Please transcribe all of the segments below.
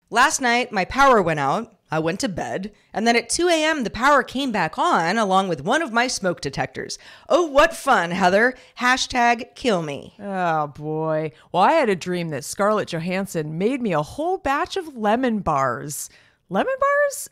Last night, my power went out. I went to bed, and then at 2 a.m., the power came back on along with one of my smoke detectors. Oh, what fun, Heather. Hashtag kill me. Oh, boy. Well, I had a dream that Scarlett Johansson made me a whole batch of lemon bars. Lemon bars?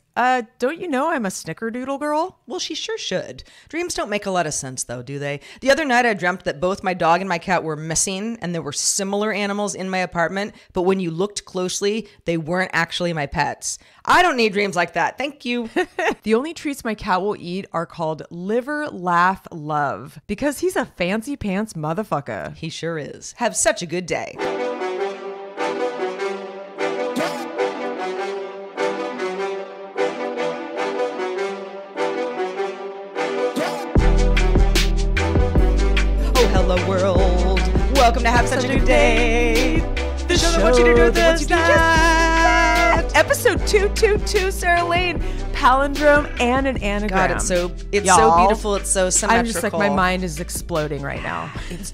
Don't you know I'm a snickerdoodle girl? Well, she sure should. Dreams don't make a lot of sense, though, do they? The other night, I dreamt that both my dog and my cat were missing, and there were similar animals in my apartment, but when you looked closely, they weren't actually my pets. I don't need dreams like that. Thank you. The only treats my cat will eat are called liver, laugh, love, because he's a fancy pants motherfucker. He sure is. Have such a good day. Hello world. Welcome to Have Such a Good Day. The show that wants you to do this, that. Episode 222, Sarah Lane. Palindrome and an anagram. God, it's so beautiful. It's so symmetrical. I'm just like, my mind is exploding right now. It's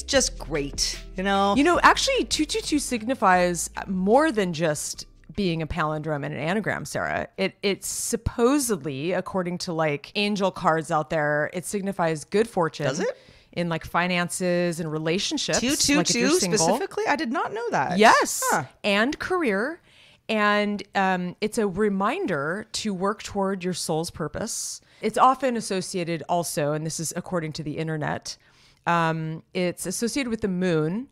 just great, you know? You know, actually, 222 signifies more than just being a palindrome and an anagram, Sarah. It's supposedly, according to like angel cards out there, it signifies good fortune. Does it? In like finances and relationships. 222 like specifically? I did not know that. Yes. Huh. And career. And it's a reminder to work toward your soul's purpose. It's often associated also, and this is according to the internet, it's associated with the moon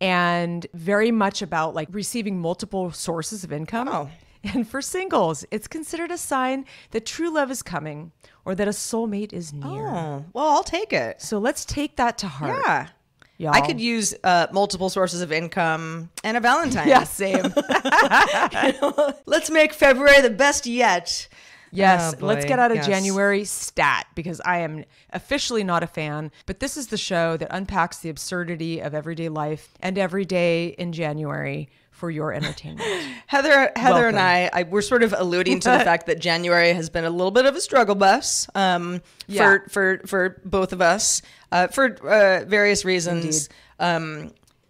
and very much about like receiving multiple sources of income. Oh. And for singles, it's considered a sign that true love is coming or that a soulmate is near. Oh, well, I'll take it. So let's take that to heart. Yeah. Y'all. I could use multiple sources of income and a Valentine. Yeah, same. Let's make February the best yet. Yes, Oh, let's boy. get out of Yes. January stat because I am officially not a fan. But this is the show that unpacks the absurdity of everyday life and every day in January for your entertainment. Heather Welcome. and I, we're sort of alluding to the fact that January has been a little bit of a struggle bus Yeah. for both of us for various reasons.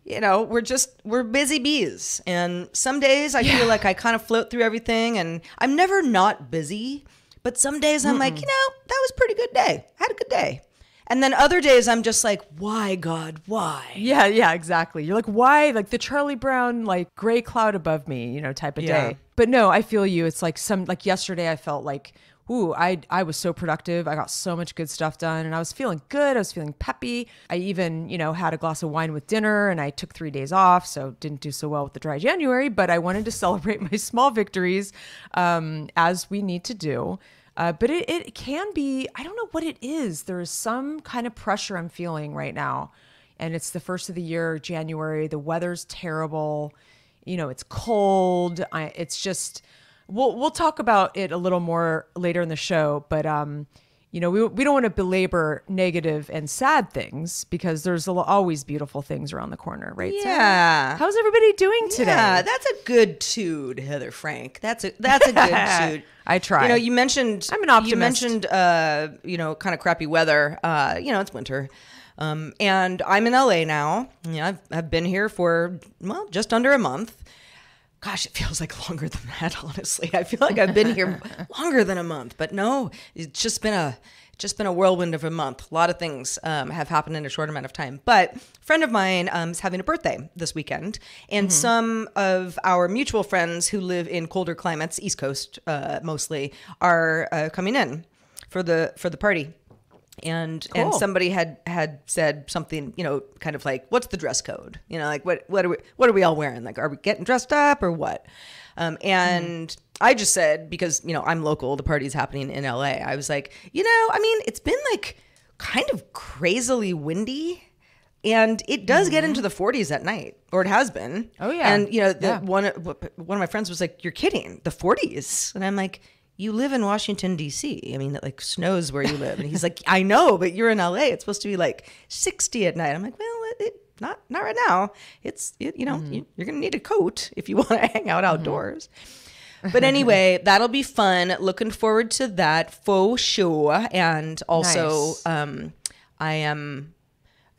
You know, we're busy bees, and some days I feel like I kind of float through everything, and I'm never not busy. But some days I'm like, you know, that was a pretty good day. I had a good day. And then other days I'm just like, why, God, why? Yeah, exactly. You're like, why? Like the Charlie Brown, like gray cloud above me, you know, type of Yeah. day. But no, I feel you. It's like like yesterday I felt like, ooh, I was so productive. I got so much good stuff done and I was feeling good. I was feeling peppy. I even, you know, had a glass of wine with dinner and I took 3 days off. So didn't do so well with the dry January, but I wanted to celebrate my small victories as we need to do. But it can be, I don't know what it is. There is some kind of pressure I'm feeling right now. And it's the first of the year, January. The weather's terrible. You know, it's cold. It's just, we'll talk about it a little more later in the show. But, you know, we don't want to belabor negative and sad things because there's always beautiful things around the corner, right? Yeah. Sarah? How's everybody doing today? Yeah, that's a good tude, Heather Frank. That's a good tude. I try. You know, you mentioned I'm an optimist. You mentioned you know, kind of crappy weather. You know, it's winter. And I'm in LA now. Yeah, I've been here for just under a month. Gosh, it feels like longer than that, honestly. I feel like I've been here longer than a month, but no, it's just been a whirlwind of a month. A lot of things have happened in a short amount of time. But a friend of mine is having a birthday this weekend, and some of our mutual friends who live in colder climates, East Coast mostly, are coming in for the party. And somebody had said something, you know, kind of like, what's the dress code? You know, like what are we all wearing? Like, are we getting dressed up or what? And I just said, because, you know, I'm local, the party's happening in LA. I was like, you know, I mean, it's been like kind of crazily windy. And it does get into the 40s at night, or it has been. Oh, yeah. And, you know, one of my friends was like, you're kidding, the 40s? And I'm like, you live in Washington, D.C. I mean, it like snows where you live. And he's like, I know, but you're in L.A. It's supposed to be like 60 at night. I'm like, well, not right now. You know, you're going to need a coat if you want to hang out outdoors. But anyway, that'll be fun. Looking forward to that for sure. And also, nice.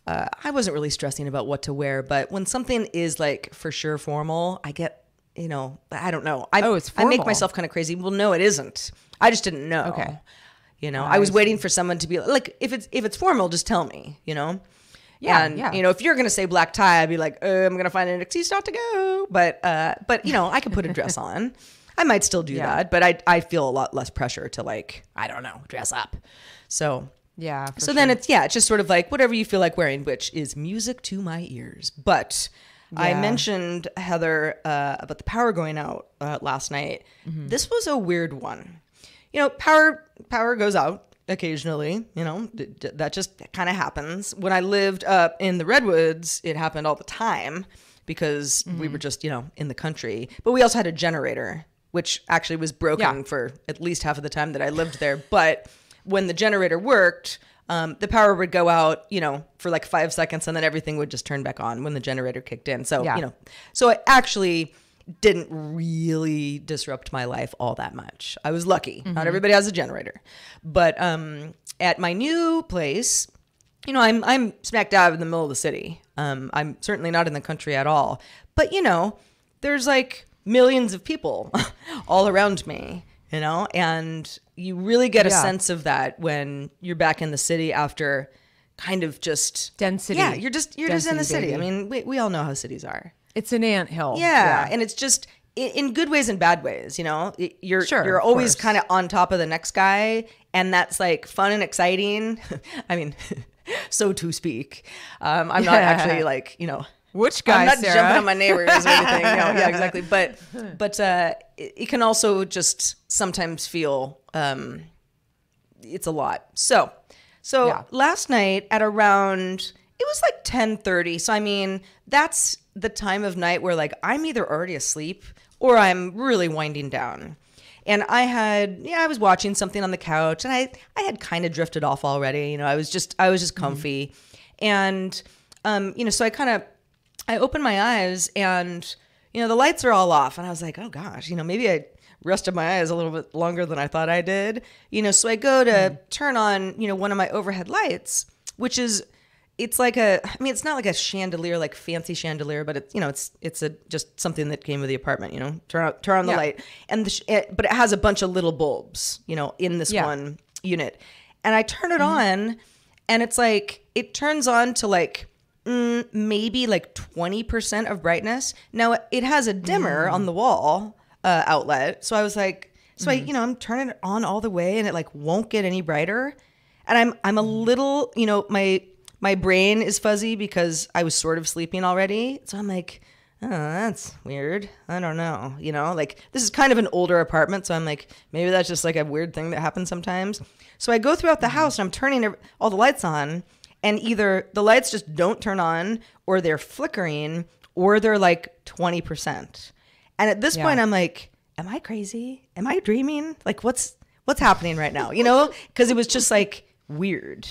I wasn't really stressing about what to wear, but when something is like for sure formal, I get I don't know. It's I make formal. myself kind of crazy. Well, no, it isn't. I just didn't know. Okay. I was waiting for someone to be like, if it's formal, just tell me, Yeah, and, yeah. if you're going to say black tie, I'd be like, I'm going to find an excuse not to go. But I could put a dress on. I might still do that, but I feel a lot less pressure to like, I don't know, dress up. So Yeah. then it's just sort of like whatever you feel like wearing, which is music to my ears. But I Yeah. mentioned, Heather, about the power going out last night. Mm-hmm. This was a weird one. Power goes out occasionally, that just kind of happens. When I lived up in the Redwoods, it happened all the time because we were just, in the country. But we also had a generator, which actually was broken for at least half of the time that I lived there. But when the generator worked, the power would go out, for like 5 seconds, and then everything would just turn back on when the generator kicked in. So, so it actually didn't really disrupt my life all that much. I was lucky. Not everybody has a generator. But at my new place, I'm smack dab in the middle of the city. I'm certainly not in the country at all. But, there's like millions of people all around me, and you really get a sense of that when you're back in the city after kind of just Density. Yeah, you're just in the Density, city. baby. I mean, we all know how cities are. It's an anthill. Yeah, and it's just in good ways and bad ways. You're of always course. kind of on top of the next guy, and that's like fun and exciting. I mean, so to speak. I'm not actually like Which guy, I'm not Sarah? jumping on my neighbors or anything. Yeah, exactly. But it can also just sometimes feel it's a lot. So last night at around, it was like 10:30. So I mean, that's the time of night where like I'm either already asleep or I'm really winding down. And I was watching something on the couch, and I had kind of drifted off already. I was just comfy, and so I opened my eyes, and the lights are all off, and I was like, oh gosh, maybe I rested my eyes a little bit longer than I thought I did. So I go to turn on one of my overhead lights, which is, it's like it's not like a chandelier, like fancy chandelier, but it's just something that came with the apartment. Turn on the light, and but it has a bunch of little bulbs, in this one unit, and I turn it on, and it's like it turns on to like maybe like 20% of brightness. Now it has a dimmer on the wall outlet, so I was like, I'm turning it on all the way, and it like won't get any brighter, and I'm a little, my brain is fuzzy because I was sort of sleeping already. So I'm like, oh, that's weird. I don't know. Like this is kind of an older apartment. So I'm like, maybe that's just like a weird thing that happens sometimes. So I go throughout the house, and I'm turning all the lights on, and either the lights just don't turn on, or they're flickering, or they're like 20%. And at this point I'm like, am I crazy? Am I dreaming? Like what's happening right now? Because it was just like weird.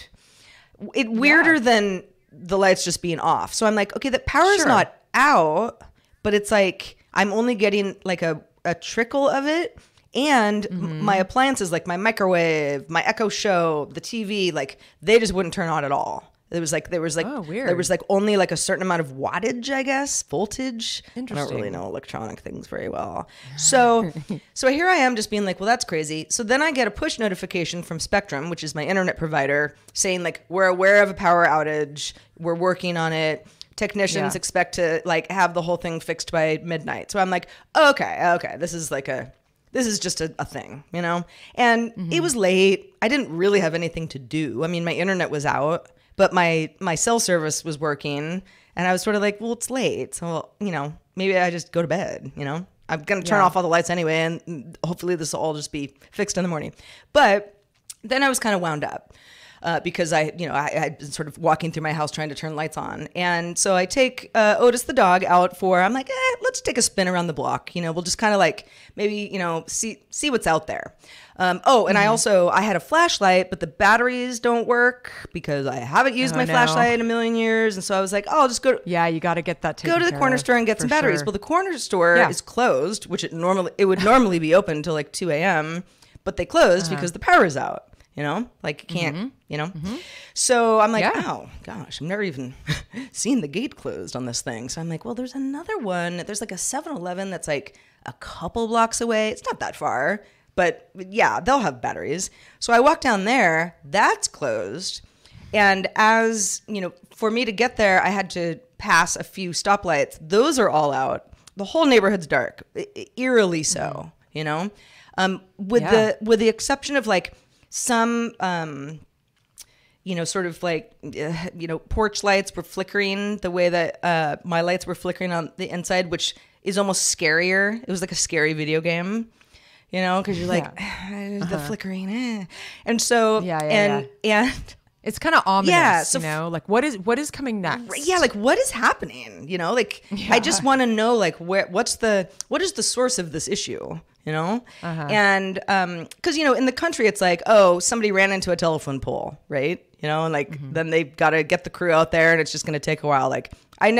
Weirder than the lights just being off. So I'm like, okay, the power's not out, but it's like I'm only getting like a trickle of it. And my appliances, like my microwave, my Echo Show, the TV, like they just wouldn't turn on at all. There was like Oh, weird. There was like only like a certain amount of wattage, I guess, voltage. Interesting. I don't really know electronic things very well. So here I am just being like, well, that's crazy. So then I get a push notification from Spectrum, which is my internet provider, saying like, we're aware of a power outage. We're working on it. Technicians expect to like have the whole thing fixed by midnight. So I'm like, okay. This is just a thing, And it was late. I didn't really have anything to do. I mean, my internet was out, but my cell service was working, and I was sort of like, well, it's late. So, maybe I just go to bed, I'm going to turn off all the lights anyway, and hopefully this will all just be fixed in the morning. But then I was kind of wound up. Because I had been sort of walking through my house trying to turn lights on. And so I take Otis the dog out I'm like, let's take a spin around the block. We'll just kind of like maybe, see what's out there. And I had a flashlight, but the batteries don't work because I haven't used my flashlight in a million years. And so I was like, I'll just go. Yeah, you got to get that taken Go to the care corner of, store and get some for batteries. sure. Well, the corner store is closed, which it would normally be open until like 2 a.m., but they closed because the power is out. like can't, So I'm like, Yeah. oh gosh, I've never even seen the gate closed on this thing. So I'm like, well, there's another one. There's like a 7-Eleven that's like a couple blocks away. It's not that far, but yeah, they'll have batteries. So I walk down there, that's closed. And as, for me to get there, I had to pass a few stoplights. Those are all out. The whole neighborhood's dark, eerily so, with the exception of like some, sort of like, porch lights were flickering the way that my lights were flickering on the inside, which is almost scarier. It was like a scary video game, because you're like, the flickering. And so, and it's kind of ominous, Yeah, so like what is coming next? Yeah, like what is happening? I just want to know like what is the source of this issue? And because in the country it's like, oh, somebody ran into a telephone pole, right? And like then they got to get the crew out there, and it's just going to take a while. Like I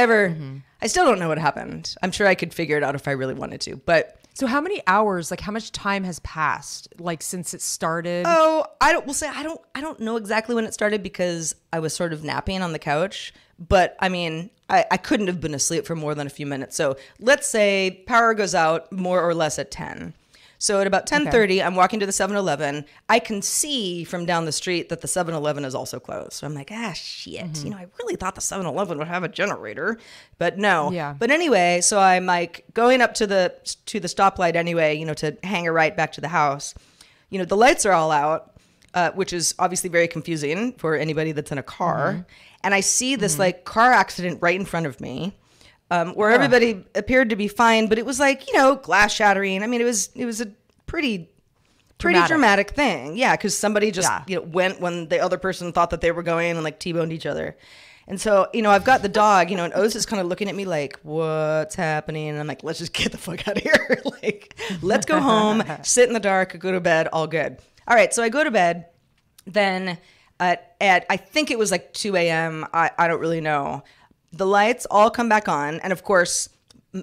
still don't know what happened. I'm sure I could figure it out if I really wanted to, but. So how many hours, like how much time has passed, like since it started? Oh, I don't know exactly when it started because I was sort of napping on the couch, but I mean, I couldn't have been asleep for more than a few minutes. So let's say power goes out more or less at 10. So at about 10:30, I'm walking to the 7-Eleven. I can see from down the street that the 7-Eleven is also closed. So I'm like, shit. I really thought the 7-Eleven would have a generator, but no. Yeah. But anyway, so I'm like going up to the stoplight anyway, to hang a right back to the house. The lights are all out, which is obviously very confusing for anybody that's in a car. And I see this like car accident right in front of me. Where everybody appeared to be fine, but it was like, glass shattering. I mean, it was a pretty dramatic thing. Yeah, because somebody just went when the other person thought that they were going and like T-boned each other. And so, I've got the dog, and Oz is kind of looking at me like, what's happening? And I'm like, let's just get the fuck out of here. Like, let's go home, sit in the dark, go to bed, all good. All right, so I go to bed. Then at I think it was like 2 a.m. I don't really know. The lights all come back on, and of course,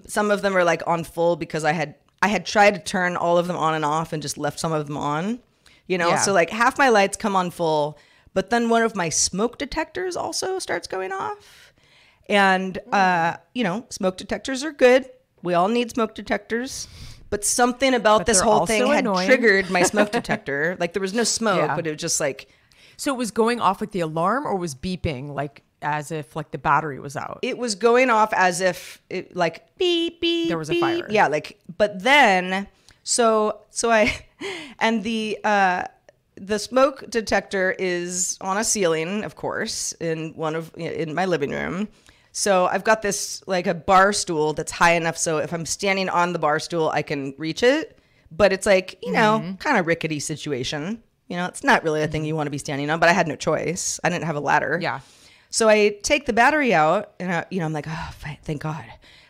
some of them are like on full because I had tried to turn all of them on and off and just left some of them on, So like half my lights come on full, but then one of my smoke detectors also starts going off, and smoke detectors are good. We all need smoke detectors, but something about this whole thing had triggered my smoke detector. Like there was no smoke, but it was just like. So it was going off like the alarm, or was beeping like as if like the battery was out? It was going off as if it like beep beep. There was beep. a fire. Yeah, like but then so I and the smoke detector is on a ceiling, of course, in my living room. So I've got this like a bar stool that's high enough so if I'm standing on the bar stool I can reach it, but it's like, kind of rickety situation. It's not really a thing you want to be standing on, but I had no choice. I didn't have a ladder. Yeah. So I take the battery out and I'm like, oh, thank God.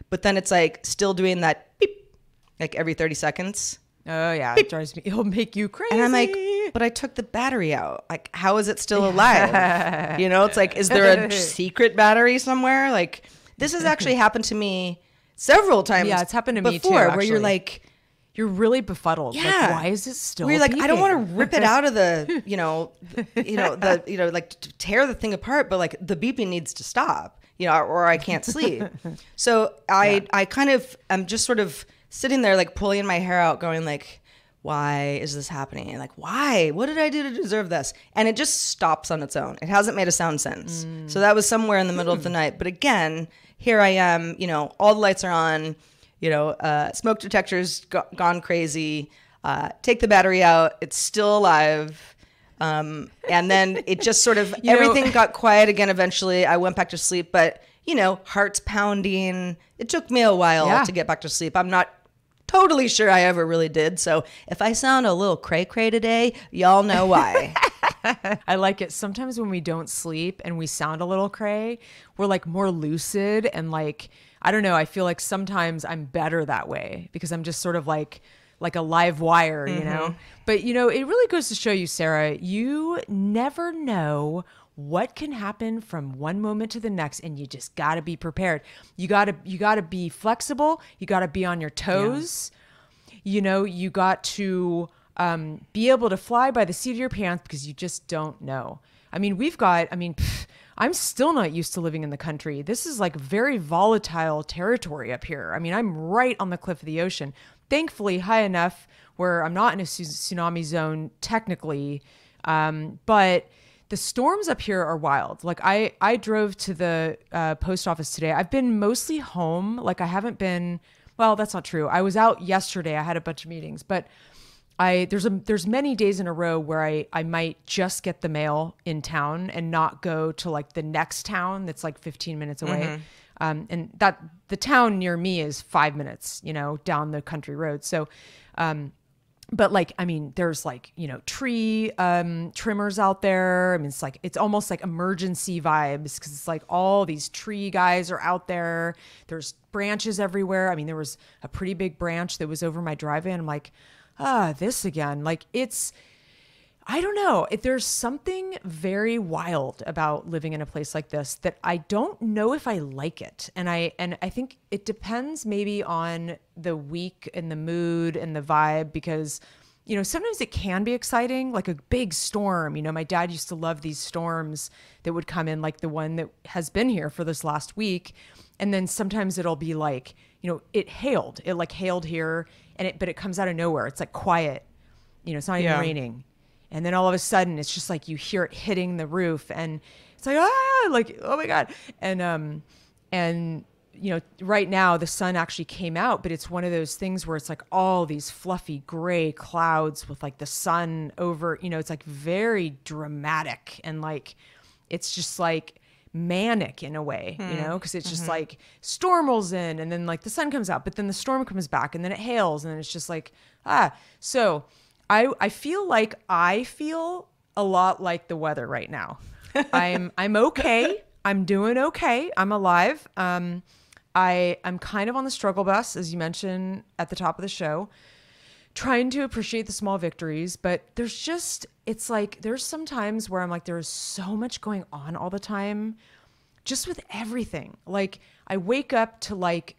But then it's like still doing that beep, like every 30 seconds. Oh yeah. Beep. It drives me, it'll make you crazy. And I'm like, but I took the battery out. Like, how is it still alive? It's like, is there a secret battery somewhere? Like this has actually happened to me several times. Yeah, it's happened to me too, before, actually. where you're like, you're really befuddled. Yeah. Like, why is it still where you're like, beeping? I don't want to rip it out of the, like to tear the thing apart, but like the beeping needs to stop, or I can't sleep. So I kind of, I'm just sort of sitting there, like pulling my hair out going like, why is this happening? Like, why? What did I do to deserve this? And it just stops on its own. It hasn't made a sound since. So that was somewhere in the middle of the night. But again, here I am, all the lights are on. Smoke detector's gone crazy. Take the battery out. It's still alive. And then it just sort of, everything got quiet again eventually. I went back to sleep, but, heart's pounding. It took me a while to get back to sleep. I'm not totally sure I ever really did. So if I sound a little cray-cray today, y'all know why. I like it. Sometimes when we don't sleep and we sound a little cray, we're like more lucid and like, I don't know. I feel like sometimes I'm better that way because I'm just sort of like a live wire, But, it really goes to show you, Sarah, you never know what can happen from one moment to the next, and you just got to be prepared. You got to be flexible. You got to be on your toes. You got to be able to fly by the seat of your pants because you just don't know. I mean, I'm still not used to living in the country. This is like very volatile territory up here. I mean, I'm right on the cliff of the ocean. Thankfully, high enough where I'm not in a tsunami zone technically, but the storms up here are wild. Like I drove to the post office today. I've been mostly home. Like I haven't been, well, that's not true. I was out yesterday. I had a bunch of meetings, but there's many days in a row where I might just get the mail in town and not go to like the next town that's like 15 minutes away. And that the town near me is 5 minutes, down the country road. So, but like, I mean, there's like, tree trimmers out there. I mean, it's almost like emergency vibes because it's like all these tree guys are out there. There's branches everywhere. I mean, there was a pretty big branch that was over my driveway and I'm like, this again. Like I don't know. There's something very wild about living in a place like this that I don't know if I like it. And I think it depends maybe on the week and the mood and the vibe because, sometimes it can be exciting, like a big storm. My dad used to love these storms that would come in, like the one that has been here for this last week. And then sometimes it'll be like, it hailed here but it comes out of nowhere. It's like quiet, it's not even raining. And then all of a sudden it's just like you hear it hitting the roof and it's like, like, oh my God. And right now the sun actually came out, but it's one of those things where it's like all these fluffy gray clouds with like the sun over, it's like very dramatic and like, it's just like manic in a way, because it's just like storm rolls in and then like the sun comes out, but then the storm comes back and then it hails and then it's just like, so I feel like I feel a lot like the weather right now. I'm okay. I'm doing okay. I'm alive. I'm kind of on the struggle bus, as you mentioned at the top of the show, trying to appreciate the small victories, but it's like, there's some times where I'm like, there's so much going on all the time, just with everything. Like I wake up to like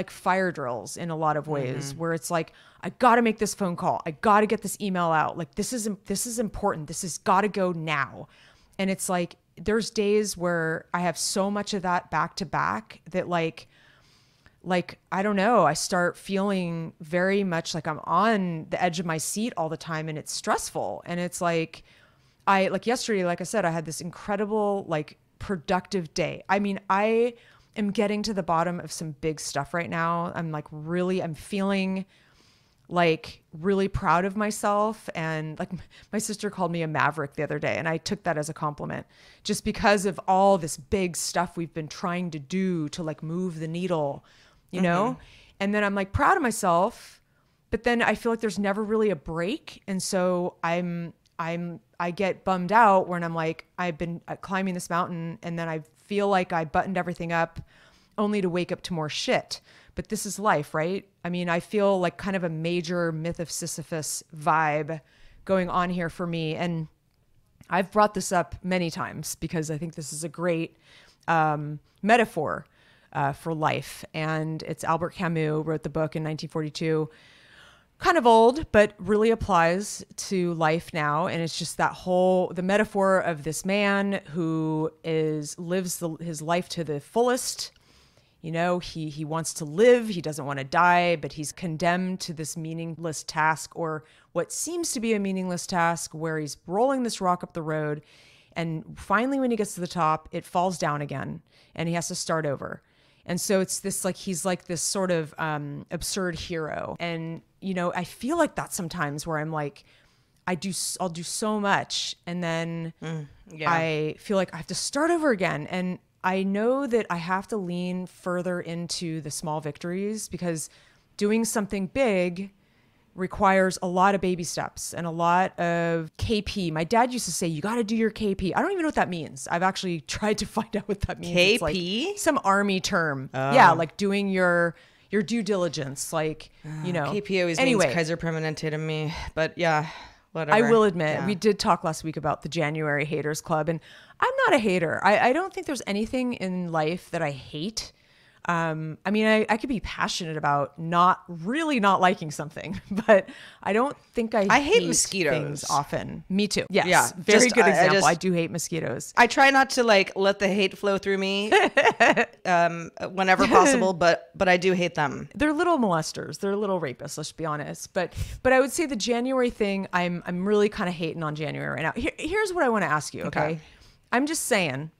fire drills in a lot of ways where it's like, I got to make this phone call. I got to get this email out. Like this is important. This has got to go now. And it's like, there's days where I have so much of that back to back that like, I don't know, I start feeling very much like I'm on the edge of my seat all the time and it's stressful. And it's like, yesterday, like I said, I had this incredible, like productive day. I mean, I am getting to the bottom of some big stuff right now. I'm feeling like really proud of myself. And like my sister called me a maverick the other day and I took that as a compliment just because of all this big stuff we've been trying to do to like move the needle, and then I'm like proud of myself, but then I feel like there's never really a break. And so I get bummed out when I'm like, I've been climbing this mountain and then I feel like I buttoned everything up only to wake up to more shit. But this is life, right? I mean, I feel like kind of a major myth of Sisyphus vibe going on here for me. And I've brought this up many times because I think this is a great metaphor for life. And it's Albert Camus wrote the book in 1942. Kind of old, but really applies to life now. And it's just the metaphor of this man who lives his life to the fullest. He wants to live, he doesn't want to die, but he's condemned to this meaningless task, or what seems to be a meaningless task, where he's rolling this rock up the road. And finally, when he gets to the top, it falls down again and he has to start over. And so it's this like, he's like this sort of absurd hero. And, I feel like that sometimes where I'm like, I'll do so much. And then I feel like I have to start over again. And I know that I have to lean further into the small victories because doing something big requires a lot of baby steps and a lot of KP. My dad used to say, you got to do your KP. I don't even know what that means. I've actually tried to find out what that means. KP? It's like some army term. Oh. Yeah, like doing your due diligence. Like, KP always means Kaiser Permanente to me. But yeah, whatever. I will admit, we did talk last week about the January Haters Club. And I'm not a hater. I don't think there's anything in life that I hate. I mean, I could be passionate about not liking something, but I don't think I hate mosquitoes things often. Me too. Yes. Yeah, Very just- good example. I just- do hate mosquitoes. I try not to like let the hate flow through me whenever possible, but I do hate them. They're little molesters. They're little rapists. Let's be honest. But I would say the January thing, I'm really kind of hating on January right now. Here's what I want to ask you. Okay. I'm just saying,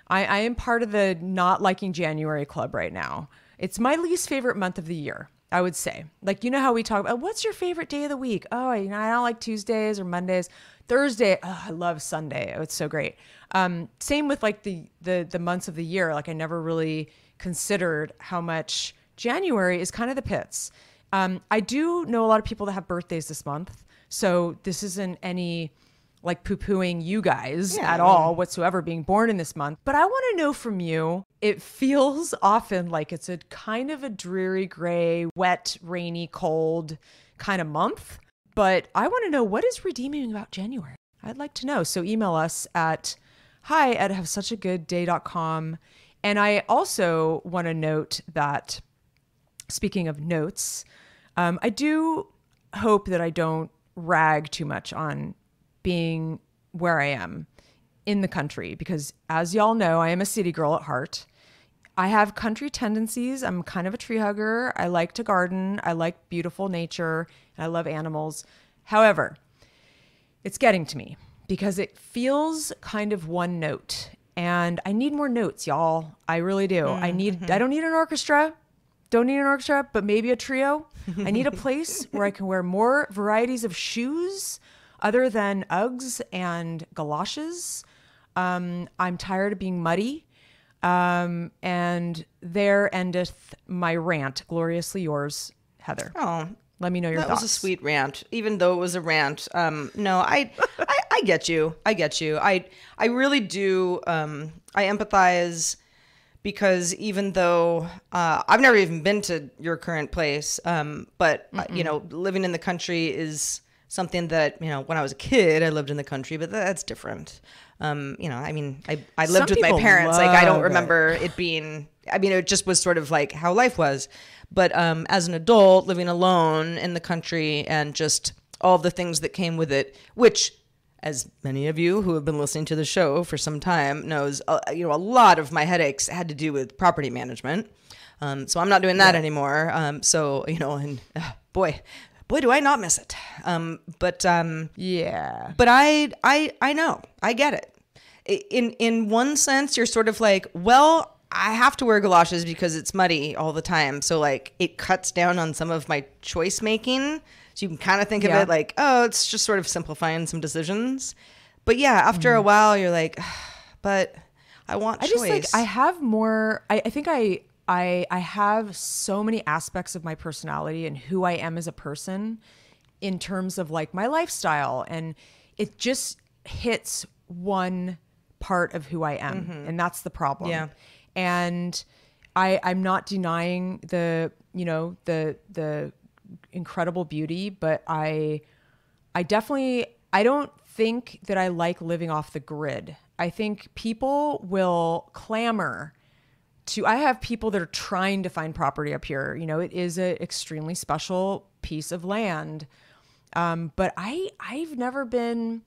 I am part of the not liking January club right now. It's my least favorite month of the year, I would say. Like, you know how we talk about, what's your favorite day of the week? Oh, I don't like Tuesdays or Mondays. Thursday, oh, I love Sunday. Oh, it's so great. Same with like the months of the year. Like I never really considered how much January is kind of the pits. I do know a lot of people that have birthdays this month. So this isn't any like poo-pooing you guys at all whatsoever being born in this month. But I want to know from you, it feels often like it's a kind of a dreary, gray, wet, rainy, cold kind of month. But I want to know, what is redeeming about January? I'd like to know. So email us at hi@havesuchagoodday.com. And I also want to note that, speaking of notes, I do hope that I don't rag too much on being where I am in the country, because as y'all know, I am a city girl at heart. I have country tendencies. I'm kind of a tree hugger. I like to garden. I like beautiful nature. And I love animals. However, it's getting to me because it feels kind of one note. And I need more notes, y'all. I really do. I don't need an orchestra. Don't need an orchestra, but maybe a trio. I need a place where I can wear more varieties of shoes other than Uggs and galoshes. I'm tired of being muddy. And there endeth my rant. Gloriously yours, Heather. Oh, let me know your thoughts. That was a sweet rant, even though it was a rant. No, I get you. I get you. I really do. I empathize, because even though I've never even been to your current place, but you know, living in the country is something that, you know, when I was a kid, I lived in the country, but that's different. You know, I mean, I lived with my parents. Like, I don't remember it being, I mean, it just was sort of like how life was. But as an adult, living alone in the country and just all of the things that came with it, which, as many of you who have been listening to the show for some time knows, you know, a lot of my headaches had to do with property management. So I'm not doing that anymore. So, you know, and boy, do I not miss it. But I know, I get it. In one sense, you're sort of like, well, I have to wear galoshes because it's muddy all the time. So like it cuts down on some of my choice making. So you can kind of think of it like, oh, it's just sort of simplifying some decisions. But yeah, after a while, you're like, but I want choice. Just like, I have more, I think I have so many aspects of my personality and who I am as a person in terms of like my lifestyle. And it just hits one part of who I am. And that's the problem. Yeah. And I'm not denying the, you know, the incredible beauty, but I don't think that I like living off the grid. I think people will clamor I have people that are trying to find property up here. You know, it is an extremely special piece of land. But I've never been,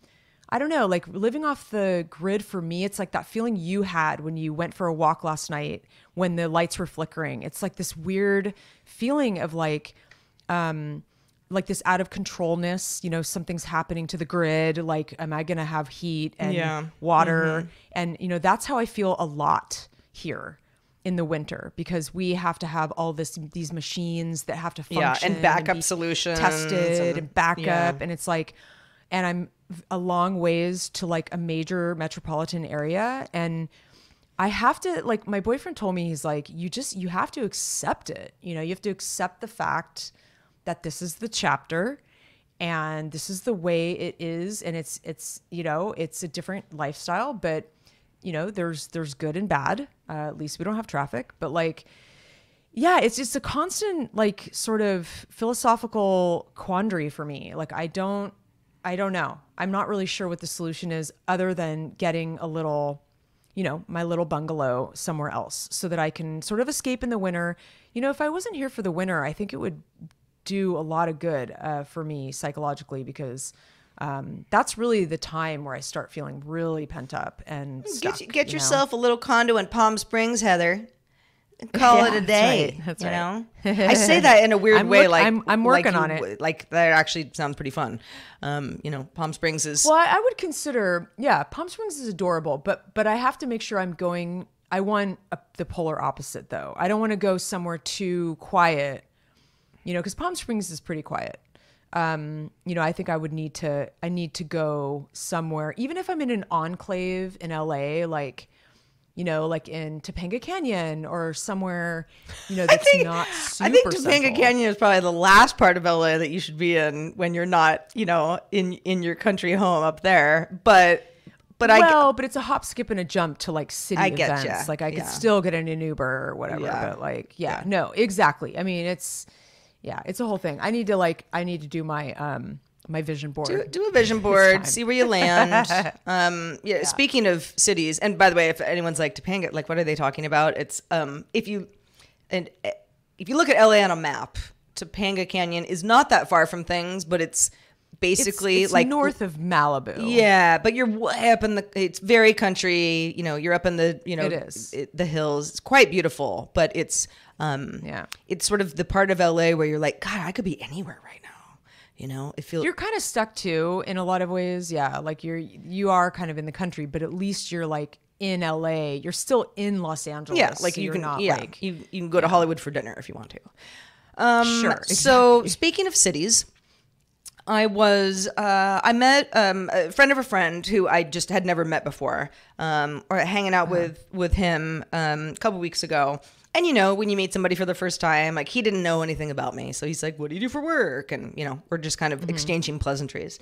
I don't know, like living off the grid for me, it's like that feeling you had when you went for a walk last night when the lights were flickering. It's like this weird feeling of like this out of controlness, you know, something's happening to the grid. Like, am I going to have heat and water? And, you know, that's how I feel a lot here in the winter, because we have to have all these machines that have to function and backup solutions tested and backup. And it's like, and I'm a long ways to like a major metropolitan area. And I have to, like, my boyfriend told me, he's like, you have to accept it. You know, you have to accept the fact that this is the chapter and this is the way it is. And it's, you know, it's a different lifestyle, but you know, there's good and bad. At least we don't have traffic, but like, yeah, it's just a constant, like, sort of philosophical quandary for me. Like, I don't know. I'm not really sure what the solution is other than getting a little, my little bungalow somewhere else so that I can sort of escape in the winter. If I wasn't here for the winter, I think it would do a lot of good for me psychologically, because that's really the time where I start feeling really pent up and stuck, get yourself a little condo in Palm Springs, Heather. Call it a day. That's right. I say that in a weird way, I'm working on it. Like that actually sounds pretty fun. Palm Springs is. Well, I would consider, Palm Springs is adorable, but I have to make sure I'm going. I want the polar opposite though. I don't want to go somewhere too quiet, because Palm Springs is pretty quiet. I think I need to go somewhere, even if I'm in an enclave in LA, like in Topanga Canyon or somewhere, that's not super I think Topanga central. Canyon is probably the last part of LA that you should be in when you're not, in your country home up there. But it's a hop, skip, and a jump to like city events. Ya. Like I could still get in an Uber or whatever. Yeah. But no, exactly. I mean, it's a whole thing. I need to do my my vision board. Do a vision board, see where you land. Speaking of cities, and by the way, if anyone's like Topanga, like what are they talking about? It's if you look at LA on a map, Topanga Canyon is not that far from things, but it's basically it's like north of Malibu. Yeah, but you're way up in it's very country, you're up in the, it is. The hills. It's quite beautiful, but it's it's sort of the part of LA where you're like, God, I could be anywhere right now. It feels you're kind of stuck too in a lot of ways. Yeah. Like you are kind of in the country, but at least you're like in LA. You're still in Los Angeles. Yeah. Like so you you're can, not like, you can go to Hollywood for dinner if you want to. Sure. Exactly. So speaking of cities, I met a friend of a friend who I just had never met before, or hanging out with him a couple weeks ago. And, when you meet somebody for the first time, like he didn't know anything about me. So he's like, what do you do for work? And, we're just kind of exchanging pleasantries.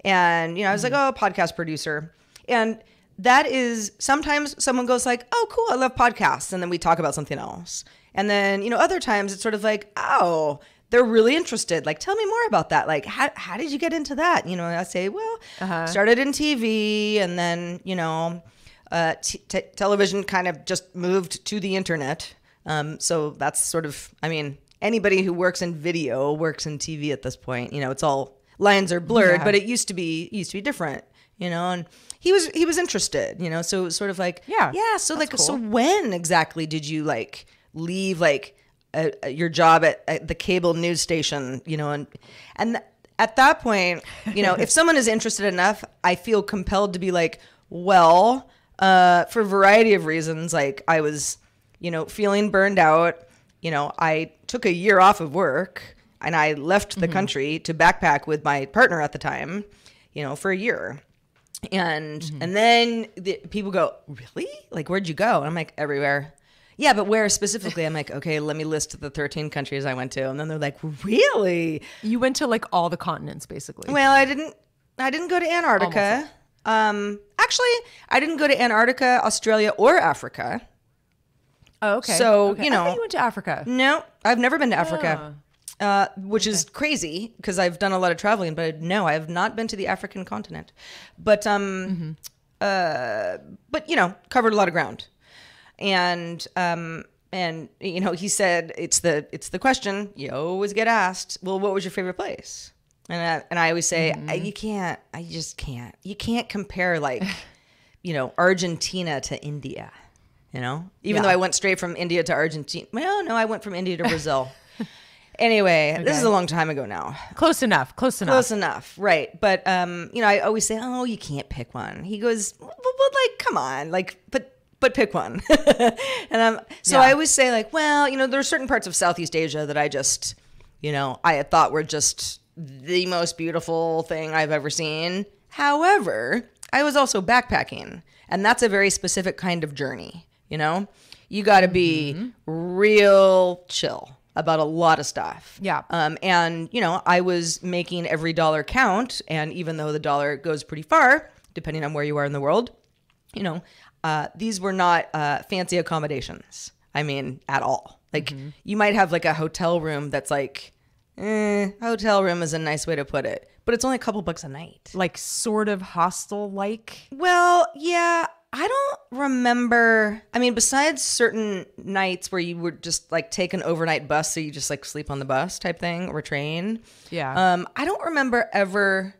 And, I was like, oh, podcast producer. And that is sometimes someone goes like, oh, cool, I love podcasts. And then we talk about something else. And then, other times it's sort of like, oh, they're really interested. Like, tell me more about that. Like, how did you get into that? I say, well, started in TV and then, television kind of just moved to the internet. So that's sort of, anybody who works in video works in TV at this point. It's all lines are blurred, but it used to be different, and he was interested, so it was sort of like, So like, cool. So when exactly did you like leave like your job at the cable news station, and at that point, if someone is interested enough, I feel compelled to be like, well, for a variety of reasons, like I was, feeling burned out. I took a year off of work and I left the country to backpack with my partner at the time, for a year. And then people go, really? Like, where'd you go? And I'm like, everywhere. Yeah, but where specifically? I'm like, okay, let me list the 13 countries I went to. And then they're like, really? You went to like all the continents, basically. Well, I didn't go to Antarctica. Actually, I didn't go to Antarctica, Australia, or Africa. Oh, okay. So, I thought you went to Africa. No, I've never been to Africa, which is crazy because I've done a lot of traveling, but no, I have not been to the African continent. But, covered a lot of ground. And he said, it's the question you always get asked. Well, what was your favorite place? And I always say, you can't compare like, Argentina to India, even though I went straight from India to Argentina. Well, no, I went from India to Brazil. Anyway, This is a long time ago now. Close enough. Right. But, I always say, oh, you can't pick one. He goes, well, like, come on, like, but pick one. And I always say like, well, there are certain parts of Southeast Asia that I just, I had thought were just the most beautiful thing I've ever seen. However, I was also backpacking, and that's a very specific kind of journey. You got to be real chill about a lot of stuff. Yeah. And I was making every dollar count, and even though the dollar goes pretty far, depending on where you are in the world, these were not fancy accommodations. At all. Like you might have like a hotel room that's like, hotel room is a nice way to put it, but it's only a couple bucks a night. Like sort of hostel like? Well, yeah. I don't remember. I mean, besides certain nights where you would just like take an overnight bus, so you just like sleep on the bus type thing or train. Yeah. I don't remember ever.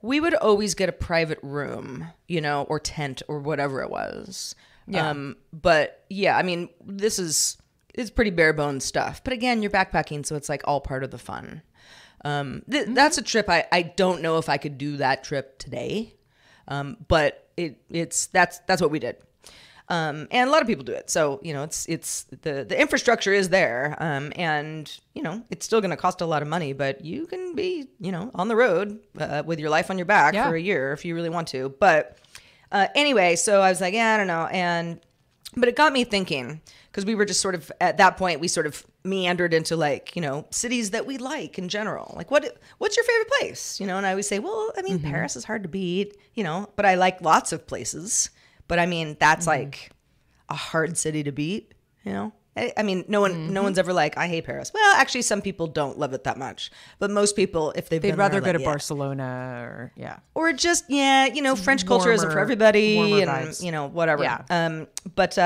We would always get a private room, you know, or tent or whatever it was. Yeah. But yeah, I mean, it's pretty bare bones stuff. But again, you're backpacking, so it's like all part of the fun. That's a trip. I don't know if I could do that trip today. But that's what we did. And a lot of people do it. So, you know, it's the infrastructure is there. And, you know, it's still going to cost a lot of money, but you can be, you know, on the road, with your life on your back for a year if you really want to. But, anyway, so I was like, yeah, I don't know. But it got me thinking, because we were just sort of, at that point, we sort of meandered into like, you know, cities that we like in general. Like, what's your favorite place? You know, and I always say, well, I mean, Paris is hard to beat, you know, but I like lots of places. But I mean, that's like a hard city to beat, you know? I mean, no one's ever like, I hate Paris. Well, actually, some people don't love it that much. But most people, if they'd rather there, go like, to Barcelona or just, you know, French culture isn't for everybody and, vibes. you know, whatever. Yeah. But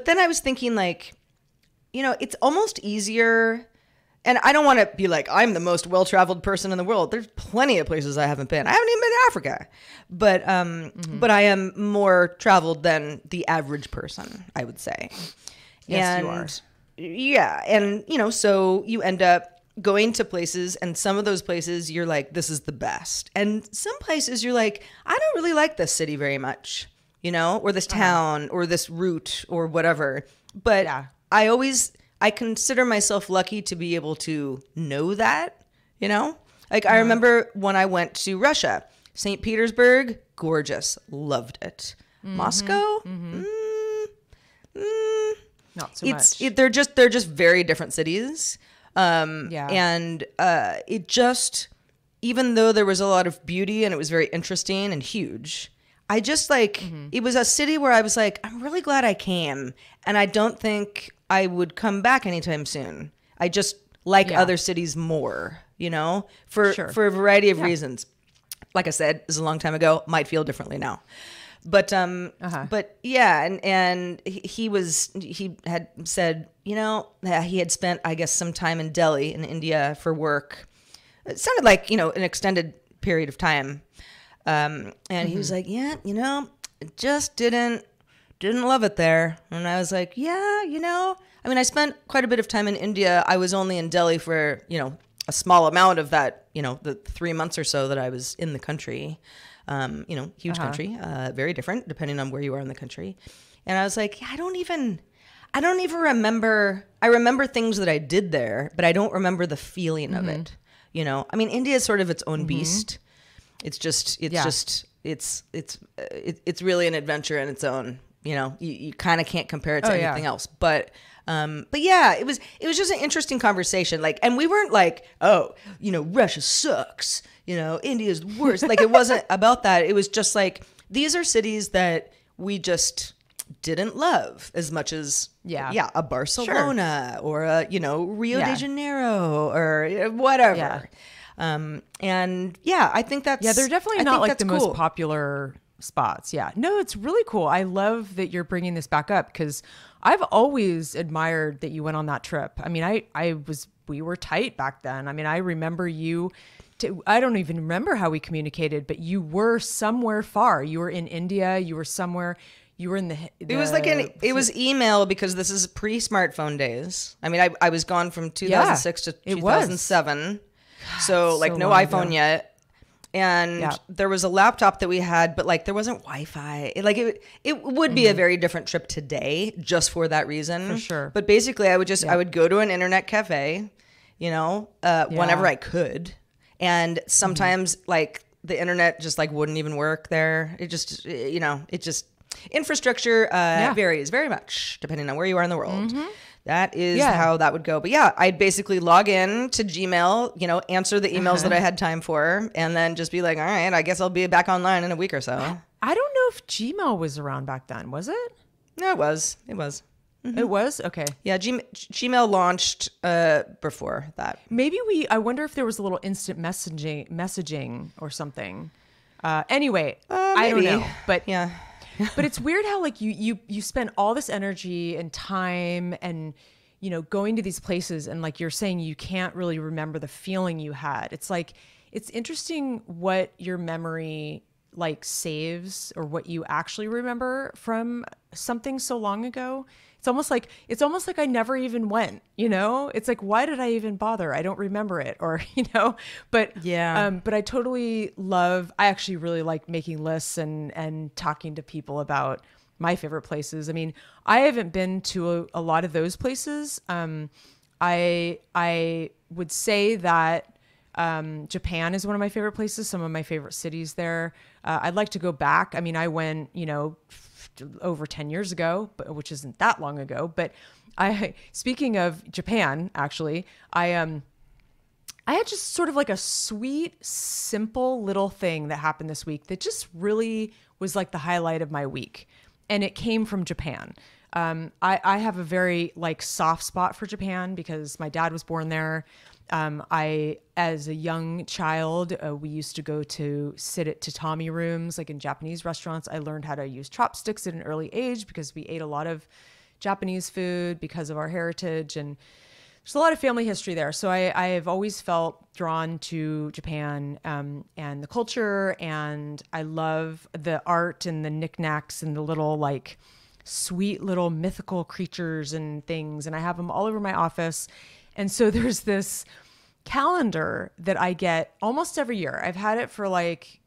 then I was thinking, like, you know, it's almost easier. And I don't want to be like, I'm the most well-traveled person in the world. There's plenty of places I haven't been. I haven't even been to Africa. But I am more traveled than the average person, I would say. Yes, you are. Yeah. And, you know, so you end up going to places, and some of those places you're like, this is the best. And some places you're like, I don't really like this city very much, you know, or this town or this route or whatever. But I consider myself lucky to be able to know that, you know? Like, I remember when I went to Russia, St. Petersburg, gorgeous, loved it. Moscow, not so much. They're just very different cities. And it just, even though there was a lot of beauty and it was very interesting and huge, I just like, it was a city where I was like, I'm really glad I came. And I don't think I would come back anytime soon. I just like other cities more, you know, for a variety of reasons. Like I said, this is a long time ago, might feel differently now. But yeah, and he had said, you know, he had spent, I guess, some time in Delhi in India for work. It sounded like, you know, an extended period of time. And he was like, yeah, you know, just didn't love it there. And I was like, yeah, you know, I mean, I spent quite a bit of time in India. I was only in Delhi for, you know, a small amount of that, you know, the 3 months or so that I was in the country. You know, huge country, very different depending on where you are in the country. And I was like, yeah, I don't even remember. I remember things that I did there, but I don't remember the feeling of it. You know, I mean, India is sort of its own beast. It's really an adventure in its own. You know, you kind of can't compare it to anything else. But yeah, it was just an interesting conversation. Like, and we weren't like, oh, you know, Russia sucks. You know, India's the worst. Like, it wasn't about that. It was just like, these are cities that we just didn't love as much as a Barcelona or a, you know, Rio de Janeiro or whatever. Yeah. And yeah, I think that's they're definitely not like the most popular spots. Yeah. No, it's really cool. I love that you're bringing this back up because I've always admired that you went on that trip. I mean, we were tight back then. I mean, I remember I don't even remember how we communicated, but you were somewhere far. You were in India. You were somewhere. You were in the it was like it was email because this is pre-smartphone days. I mean, I was gone from 2006 to 2007. So like no iPhone yet. And there was a laptop that we had, but like there wasn't Wi-Fi. It would be a very different trip today just for that reason. For sure. But basically I would go to an internet cafe, you know, whenever I could. And sometimes like the internet just like wouldn't even work there. It just, you know, infrastructure varies very much depending on where you are in the world. That is how that would go. But yeah, I'd basically log in to Gmail, you know, answer the emails that I had time for, and then just be like, all right, I guess I'll be back online in a week or so. I don't know if Gmail was around back then, was it? No, it was. It was? Okay. Yeah, Gmail launched before that. Maybe I wonder if there was a little instant messaging or something. Anyway, I don't know. But yeah. but it's weird how like you spend all this energy and time and, you know, going to these places, and like you're saying, you can't really remember the feeling you had. It's like, it's interesting what your memory like saves, or what you actually remember from something so long ago. It's almost like I never even went, you know. It's like, why did I even bother? I don't remember it, or you know. But but I totally love, I actually really like making lists and talking to people about my favorite places. I mean, I haven't been to a lot of those places. I would say that Japan is one of my favorite places, some of my favorite cities there. I'd like to go back. I mean, I went, you know, over 10 years ago, which isn't that long ago. But speaking of Japan, actually, I had just sort of like a sweet, simple little thing that happened this week that just really was like the highlight of my week. And it came from Japan. I have a very like soft spot for Japan because my dad was born there. As a young child, we used to go to sit at tatami rooms, like in Japanese restaurants. I learned how to use chopsticks at an early age because we ate a lot of Japanese food because of our heritage. And there's a lot of family history there. So I have always felt drawn to Japan, and the culture. And I love the art and the knickknacks and the little like sweet little mythical creatures and things. And I have them all over my office. And so there's this calendar that I get almost every year. I've had it for like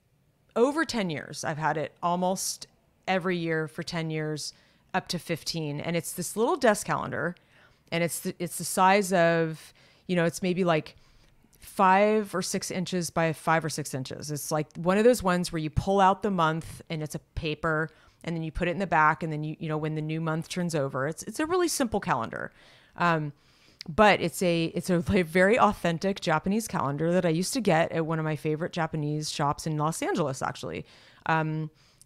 over 10 years. I've had it almost every year for 10 years, up to 15. And it's this little desk calendar, and it's the size of, you know, it's maybe like 5 or 6 inches by 5 or 6 inches. It's like one of those ones where you pull out the month and it's a paper, and then you put it in the back, and then you know, when the new month turns over, it's a really simple calendar. But it's a very authentic Japanese calendar that I used to get at one of my favorite Japanese shops in Los Angeles, actually.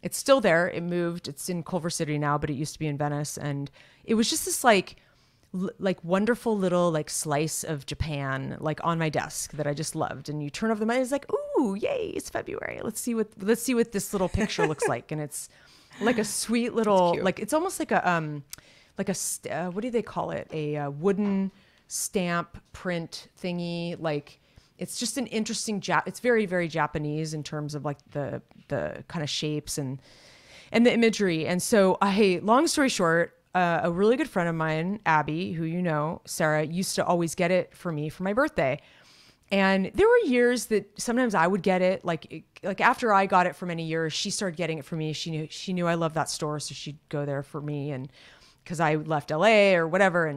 It's still there. It moved. It's in Culver City now, but it used to be in Venice. And it was just this like wonderful little like slice of Japan, like on my desk that I just loved. And you turn over the month, it's like, ooh, yay, it's February. Let's see what this little picture looks like. And it's like a sweet little, like, it's almost like a what do they call it? A wooden stamp print thingy. Like, it's just an interesting it's very, very Japanese in terms of like the kind of shapes and the imagery. And so long story short, a really good friend of mine, Abby, who you know, Sarah, used to always get it for me for my birthday. And there were years that sometimes I would get it, like after I got it for many years, she started getting it for me. She knew I loved that store, so she'd go there for me, and because I left LA or whatever.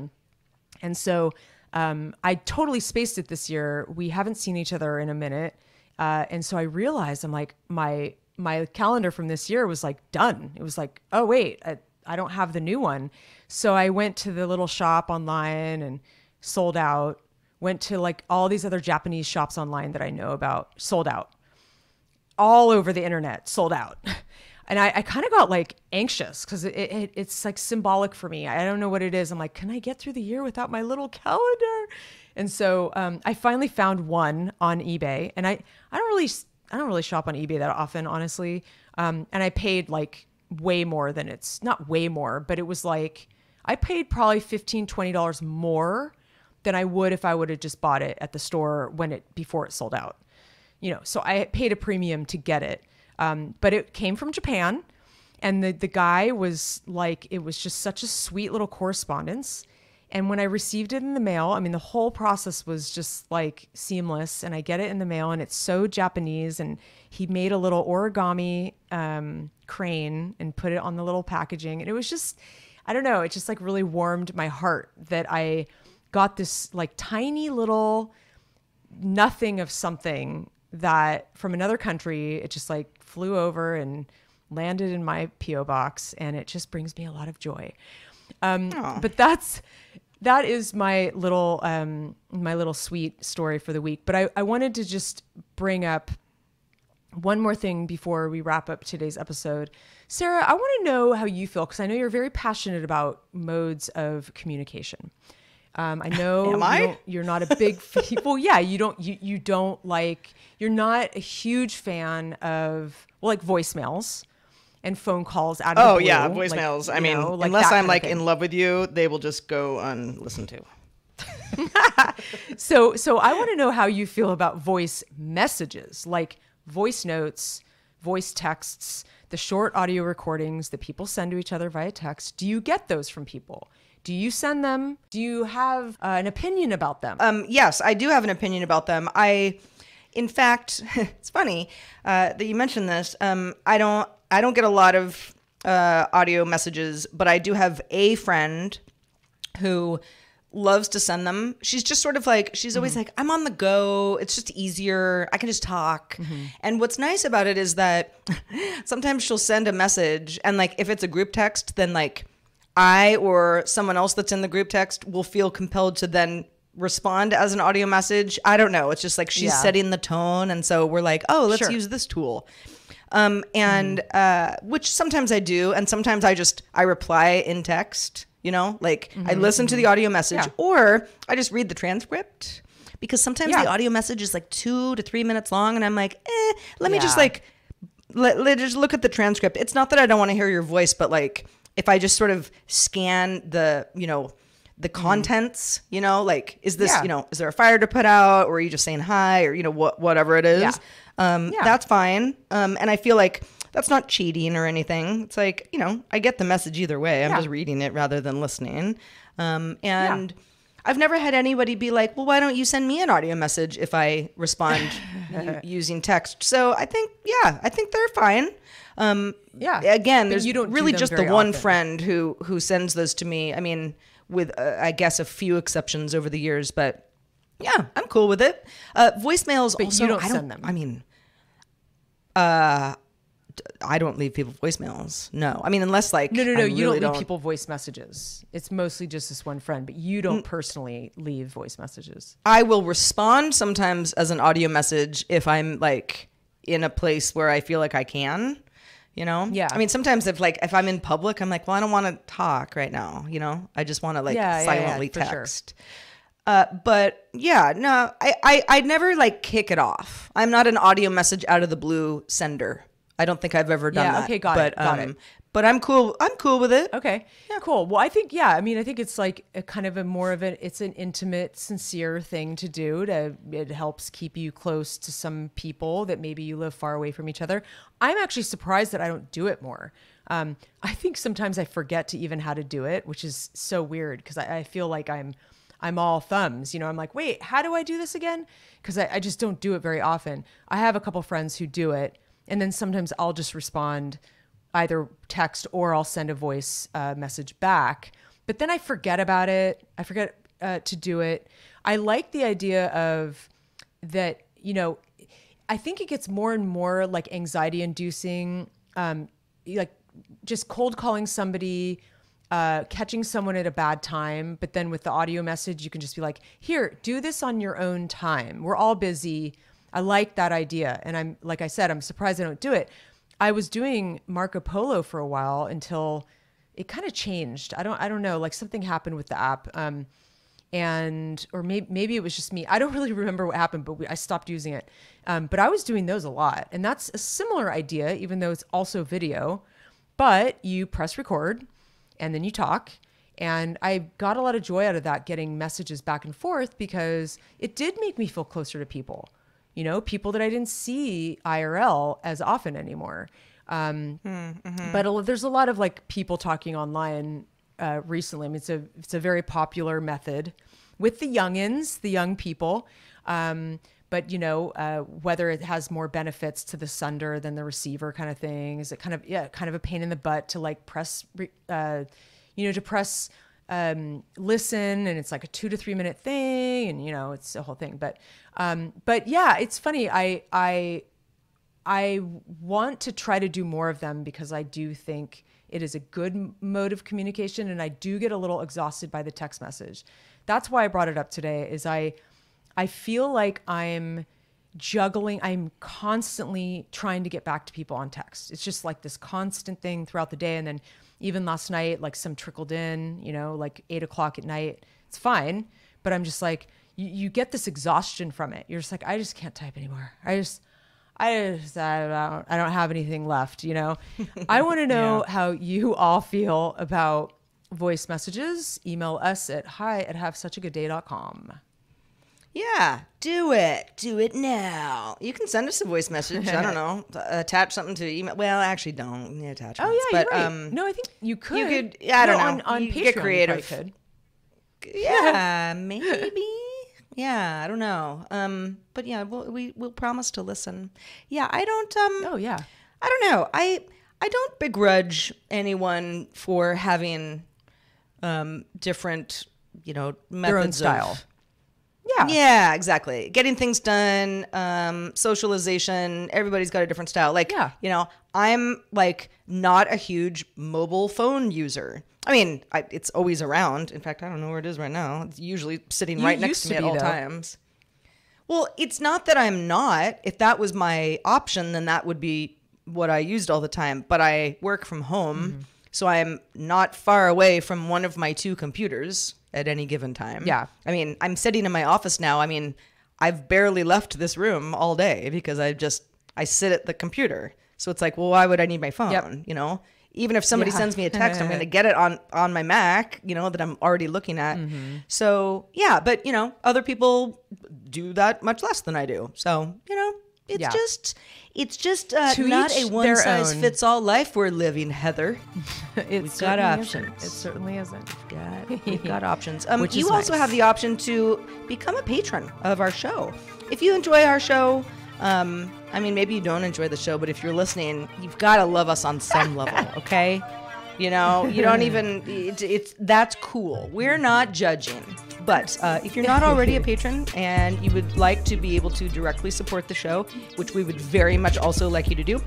And so I totally spaced it this year. We haven't seen each other in a minute. And so I realized, I'm like, my calendar from this year was like done. It was like, oh wait, I don't have the new one. So I went to the little shop online and sold out. Went to like all these other Japanese shops online that I know about, sold out. All over the internet, sold out. And I kind of got like anxious because it's like symbolic for me. I don't know what it is. I'm like, can I get through the year without my little calendar? And so I finally found one on eBay, and I don't really shop on eBay that often, honestly. And I paid like way more than not way more, but it was like, I paid probably $15, $20 more than I would if I would have just bought it at the store before it sold out. You know, so I paid a premium to get it. But it came from Japan, and the guy was like, it was just such a sweet little correspondence. And when I received it in the mail, I mean, the whole process was just like seamless, and I get it in the mail, and it's so Japanese, and he made a little origami, crane and put it on the little packaging. And it was just, I don't know, it just like really warmed my heart that I got this like tiny little nothing of something that from another country, it just like flew over and landed in my PO box, and it just brings me a lot of joy. But that is my little sweet story for the week. But I wanted to just bring up one more thing before we wrap up today's episode. Sarah, I want to know how you feel, because I know you're very passionate about modes of communication. I know you're not a big well, yeah, you don't like, you're not a huge fan of, well, like voicemails and phone calls out of the Oh blue. yeah, voicemails. Like, I mean, like unless that I'm kind of like thing. in love with you, they will just go unlistened to. So I want to know how you feel about voice messages, like voice notes, voice texts, the short audio recordings that people send to each other via text. Do you get those from people? Do you send them? Do you have an opinion about them? Yes, I do have an opinion about them. In fact, it's funny that you mentioned this. I don't get a lot of audio messages, but I do have a friend who loves to send them. She's just sort of like, she's always like, I'm on the go. It's just easier. I can just talk. And what's nice about it is that sometimes she'll send a message and like, if it's a group text, then like I or someone else that's in the group text will feel compelled to then respond as an audio message. I don't know. It's just like she's setting the tone. And so we're like, oh, let's use this tool. Which sometimes I do. And sometimes I reply in text. You know, like I listen to the audio message or I just read the transcript because sometimes the audio message is like 2 to 3 minutes long. And I'm like, let me just like, let just look at the transcript. It's not that I don't want to hear your voice, but like if I just sort of scan the, you know, the contents, you know, like, is this, you know, is there a fire to put out or are you just saying hi or, you know, whatever it is, that's fine. And I feel like that's not cheating or anything. It's like, you know, I get the message either way. I'm just reading it rather than listening. And I've never had anybody be like, well, why don't you send me an audio message if I respond using text? So I think they're fine. Again, there's you don't really do them just the very one often. friend who sends those to me. I mean, with, I guess, a few exceptions over the years, but yeah, I'm cool with it. Voicemails But also, you don't I send them. I mean, I don't leave people voicemails. No. I mean, unless like No. I You really don't leave people voice messages. It's mostly just this one friend, but you don't personally leave voice messages. I will respond sometimes as an audio message if I'm like in a place where I feel like I can, you know? Yeah. I mean, sometimes if I'm in public, I'm like, well, I don't want to talk right now, you know? I just want to like silently for sure. text. But yeah, no, I'd never like kick it off. I'm not an audio message out of the blue sender. I don't think I've ever done that. Okay, got it. But I'm cool. I'm cool with it. Okay. Yeah. Cool. Well, I think, I think it's like a kind of it's an intimate, sincere thing to do. It helps keep you close to some people that maybe you live far away from each other. I'm actually surprised that I don't do it more. I think sometimes I forget to even how to do it, which is so weird because I feel like I'm all thumbs, you know, I'm like, wait, how do I do this again? Because I just don't do it very often. I have a couple friends who do it. And then sometimes I'll just respond either text or I'll send a voice message back. But then I forget about it. I forget to do it. I like the idea of that, you know, I think it gets more and more like anxiety inducing, like just cold calling somebody, catching someone at a bad time. But then with the audio message, you can just be like, here, do this on your own time. We're all busy. I like that idea. And like I said, I'm surprised I don't do it. I was doing Marco Polo for a while until it kind of changed. I don't know, like something happened with the app. Or maybe it was just me. I don't really remember what happened, but I stopped using it. But I was doing those a lot. And that's a similar idea, even though it's also video, but you press record and then you talk. And I got a lot of joy out of that, getting messages back and forth, because it did make me feel closer to people. You know, people that I didn't see IRL as often anymore. But there's a lot of like people talking online recently. I mean, it's a very popular method with the youngins, the young people. But you know, whether it has more benefits to the sender than the receiver, kind of thing, is it kind of a pain in the butt to like press, listen, and it's like a 2 to 3 minute thing, and you know, it's a whole thing. But yeah, it's funny. I want to try to do more of them because I do think it is a good mode of communication, and I do get a little exhausted by the text message. That's why I brought it up today. Is I feel like I'm constantly trying to get back to people on text. It's just like this constant thing throughout the day. And then even last night, like some trickled in, you know, like 8:00 at night. It's fine. But I'm just like, you get this exhaustion from it. You're just like, I just can't type anymore. I don't have anything left, you know. I want to know how you all feel about voice messages. Email us at hi@havesuchagoodday.com. Yeah, do it. Do it now. You can send us a voice message. I don't know. Attach something to email. Well, actually, don't attach. Oh yeah, you're right. No, I think you could. You could. I don't know. On you Patreon, get creative. You probably could. Yeah, maybe. Yeah, I don't know. But yeah, we'll promise to listen. Yeah, I don't. Oh yeah. I don't know. I don't begrudge anyone for having different, methods Their own style. Yeah, exactly. Getting things done, socialization. Everybody's got a different style. Like, I'm like not a huge mobile phone user. I mean, it's always around. In fact, I don't know where it is right now. It's usually sitting right next to me at all times. Well, it's not that I'm not. If that was my option, then that would be what I used all the time. But I work from home, so I'm not far away from one of my two computers at any given time. Yeah. I mean, I'm sitting in my office now. I mean, I've barely left this room all day because I sit at the computer. So it's like, well, why would I need my phone? Yep. Even if somebody sends me a text, I'm going to get it on my Mac, that I'm already looking at. So yeah, but other people do that much less than I do. So, it's just not a one size fits all life we're living, Heather. We've got options. It certainly isn't. We've got options. You also have the option to become a patron of our show. If you enjoy our show, maybe you don't enjoy the show, but if you're listening, you've got to love us on some level, okay? You don't even, that's cool. We're not judging. But if you're not already a patron and you would like to be able to directly support the show, which we would very much also like you to do,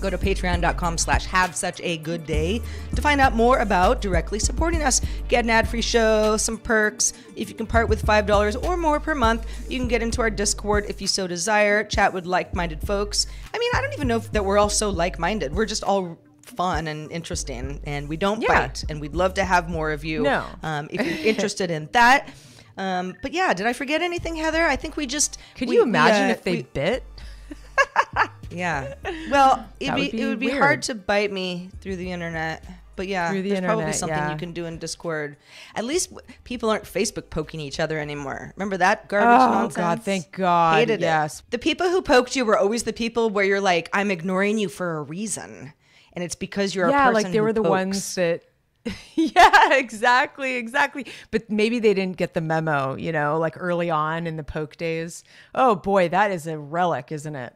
go to patreon.com/havesuchagoodday to find out more about directly supporting us. Get an ad-free show, some perks. If you can part with $5 or more per month, you can get into our Discord if you so desire, chat with like-minded folks. I mean, I don't even know that we're all so like-minded. We're just all fun and interesting, and we don't bite, and we'd love to have more of you if you're interested in that. But yeah, did I forget anything, Heather? I think we just... Could you imagine if they bit? Yeah. Well, it would be hard to bite me through the internet. But yeah, there's probably something you can do in Discord. At least people aren't Facebook poking each other anymore. Remember that garbage nonsense? Oh, God, thank God. Hated it. The people who poked you were always the people where you're like, I'm ignoring you for a reason. And it's because you're a person like they were the pokes. ones that... Yeah, exactly. But maybe they didn't get the memo, like early on in the poke days. Oh, boy, that is a relic, isn't it?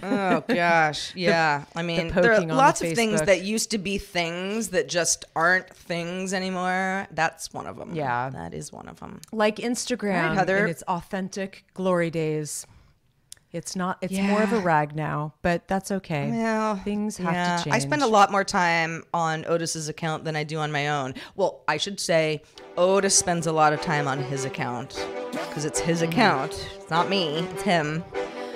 Oh gosh, yeah. There are lots of things that used to be things that just aren't things anymore. That's one of them. Yeah, that is one of them. Like Instagram in its authentic glory days. It's not. It's more of a rag now, but that's okay. Well, things have to change. I spend a lot more time on Otis's account than I do on my own. Well, I should say Otis spends a lot of time on his account because it's his account. It's not me. It's him.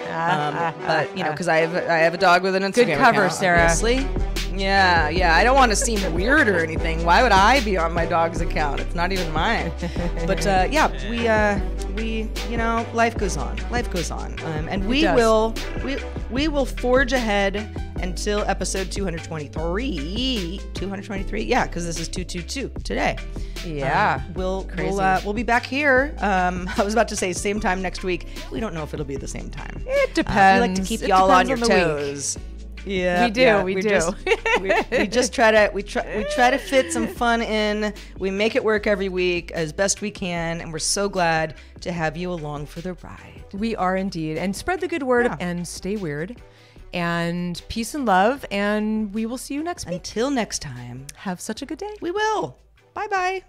But because I have a dog with an Instagram Good cover, account, Sarah. Obviously. Yeah. I don't want to seem weird or anything. Why would I be on my dog's account? It's not even mine. But we life goes on. And we will forge ahead until episode 223. 223. Yeah, because this is 222 today. Yeah. We'll be back here. I was about to say same time next week. We don't know if it'll be the same time. It depends. We like to keep y'all on your toes. Yeah, we do. We just try to fit some fun in. We make it work every week as best we can, and we're so glad to have you along for the ride. We are indeed. And spread the good word and stay weird. And peace and love, and we will see you next week. Until next time. Have such a good day. We will. Bye-bye.